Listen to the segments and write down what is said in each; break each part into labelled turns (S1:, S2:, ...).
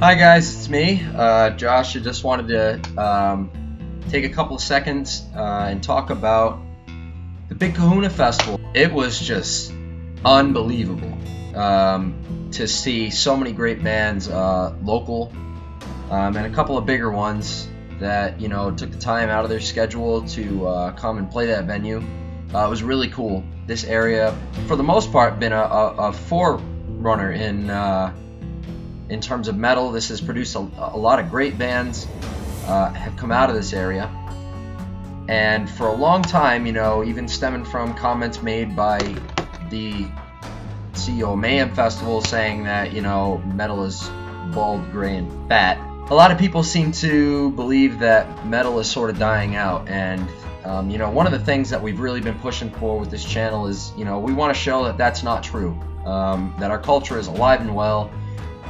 S1: Hi guys, it's me, Josh. I just wanted to take a couple of seconds and talk about the Big Kahuna Festival. It was just unbelievable to see so many great bands, local, and a couple of bigger ones that took the time out of their schedule to come and play that venue. It was really cool. This area, for the most part, been a forerunner in terms of metal. This has produced a lot of great bands have come out of this area, and for a long time, even stemming from comments made by the CEO of Mayhem Festival saying that metal is bald, gray, and fat. A lot of people seem to believe that metal is sort of dying out, and one of the things that we've really been pushing for with this channel is we want to show that that's not true, that our culture is alive and well,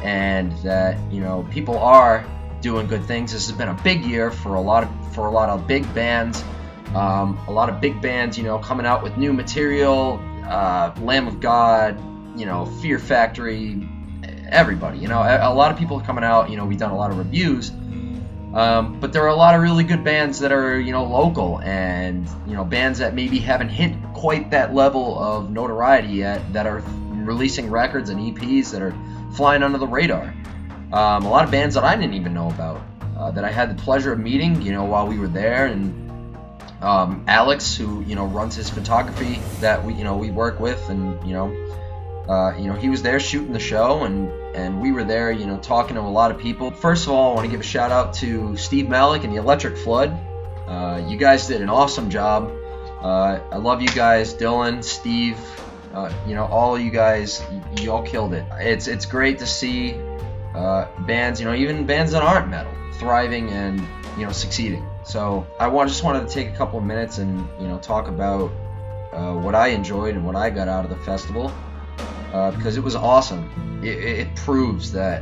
S1: and that people are doing good things. This has been a big year for a lot of big bands, coming out with new material. Lamb of God, Fear Factory, everybody. A lot of people are coming out. We've done a lot of reviews, but there are a lot of really good bands that are local, and bands that maybe haven't hit quite that level of notoriety yet, that are releasing records and EPs that are flying under the radar. A lot of bands that I didn't even know about, that I had the pleasure of meeting, while we were there, and Alex, who runs his photography that we work with, and he was there shooting the show, and we were there, talking to a lot of people. First of all, I want to give a shout out to Steve Malik and the Electric Flood. You guys did an awesome job. I love you guys, Dylan, Steve. All you guys, you all killed it. It's great to see bands, even bands that aren't metal, thriving and succeeding. So I just wanted to take a couple of minutes and talk about what I enjoyed and what I got out of the festival, because it was awesome. It proves that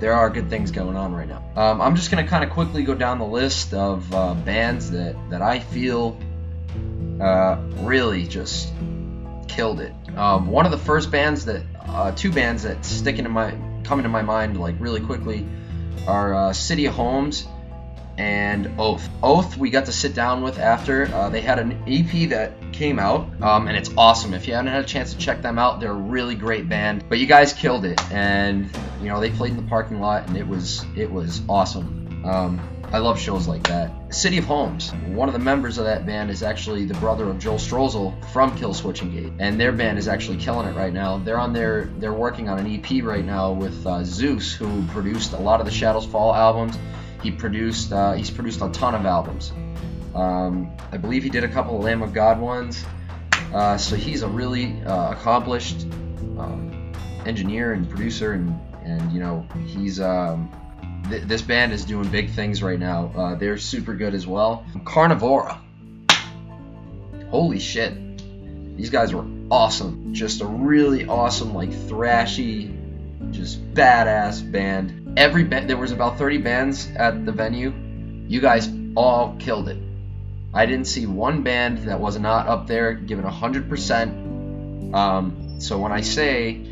S1: there are good things going on right now. I'm just gonna kind of quickly go down the list of bands that I feel really just killed it. One of the first bands two bands that come into my mind like really quickly are City of Homes and Oath. Oath we got to sit down with after. They had an EP that came out, and it's awesome. If you haven't had a chance to check them out, they're a really great band. But you guys killed it, and they played in the parking lot, and it was awesome. I love shows like that. City of Homes, one of the members of that band is actually the brother of Joel Strozel from Kill Switch Engage, and their band is actually killing it right now. They're working on an EP right now with Zeus, who produced a lot of the Shadows Fall albums. He's produced a ton of albums. I believe he did a couple of Lamb of God ones. So he's a really accomplished engineer and producer, and he's this band is doing big things right now. They're super good as well. Carnivora. Holy shit. These guys were awesome. Just a really awesome, thrashy, just badass band. There was about 30 bands at the venue. You guys all killed it. I didn't see one band that was not up there giving 100%. So when I say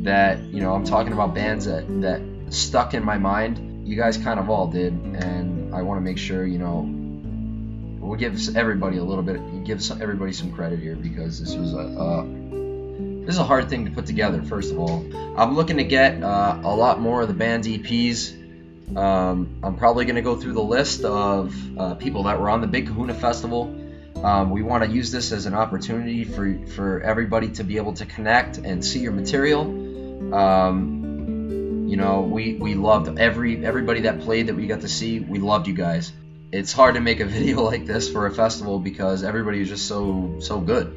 S1: that, I'm talking about bands that stuck in my mind, you guys kind of all did, and I want to make sure we'll give everybody everybody some credit here, because this was a hard thing to put together. First of all, I'm looking to get a lot more of the band's EPs. I'm probably going to go through the list of people that were on the Big Kahuna Festival. We want to use this as an opportunity for everybody to be able to connect and see your material. We loved everybody that played that we got to see. We loved you guys. It's hard to make a video like this for a festival because everybody was just so good.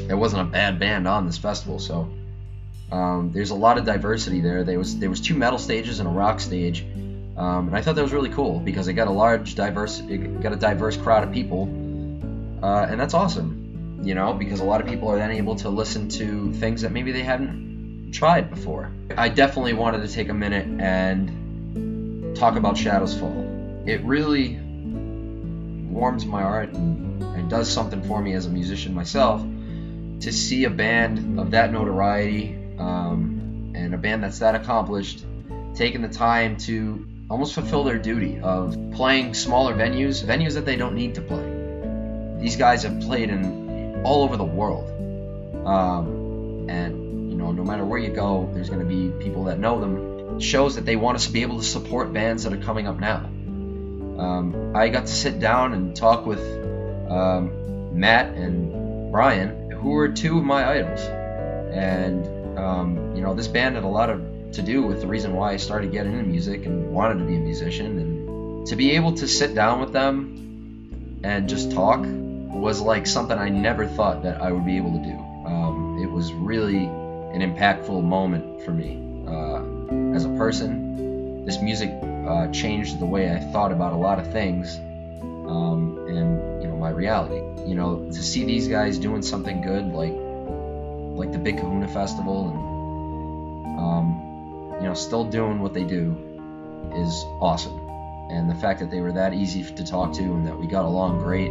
S1: There wasn't a bad band on this festival, so there's a lot of diversity there. There was 2 metal stages and a rock stage, and I thought that was really cool because it got a diverse crowd of people, and that's awesome. Because a lot of people are then able to listen to things that maybe they hadn't tried before. I definitely wanted to take a minute and talk about Shadows Fall. It really warms my heart and does something for me as a musician myself to see a band of that notoriety, and a band that's that accomplished taking the time to almost fulfill their duty of playing smaller venues that they don't need to play. These guys have played in all over the world, and you know, no matter where you go, there's going to be people that know them. It shows that they want us to be able to support bands that are coming up now. I got to sit down and talk with Matt and Brian, who were two of my idols, and you know, this band had a lot to do with the reason why I started getting into music and wanted to be a musician. And to be able to sit down with them and just talk was like something I never thought that I would be able to do. It was really an impactful moment for me as a person. This music changed the way I thought about a lot of things, and you know, my reality. You know, to see these guys doing something good like the Big Kahuna Festival, and you know, still doing what they do is awesome. And the fact that they were that easy to talk to and that we got along great,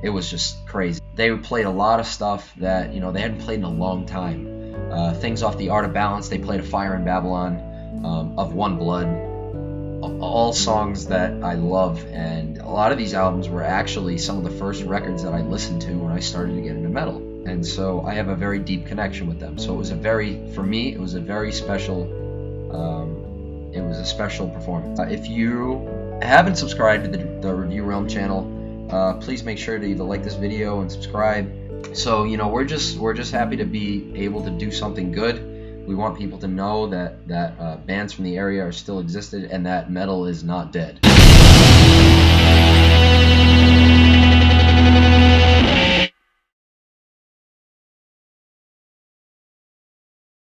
S1: it was just crazy. They played a lot of stuff that, you know, they hadn't played in a long time. Things off the Art of Balance, they played A Fire in Babylon, Of One Blood, all songs that I love. And a lot of these albums were actually some of the first records that I listened to when I started to get into metal. And so I have a very deep connection with them. So it was for me, it was a very special, it was a special performance. If you haven't subscribed to the Review Realm channel, please make sure to either like this video and subscribe. So, you know, we're just happy to be able to do something good. We want people to know that bands from the area are still existed and that metal is not dead.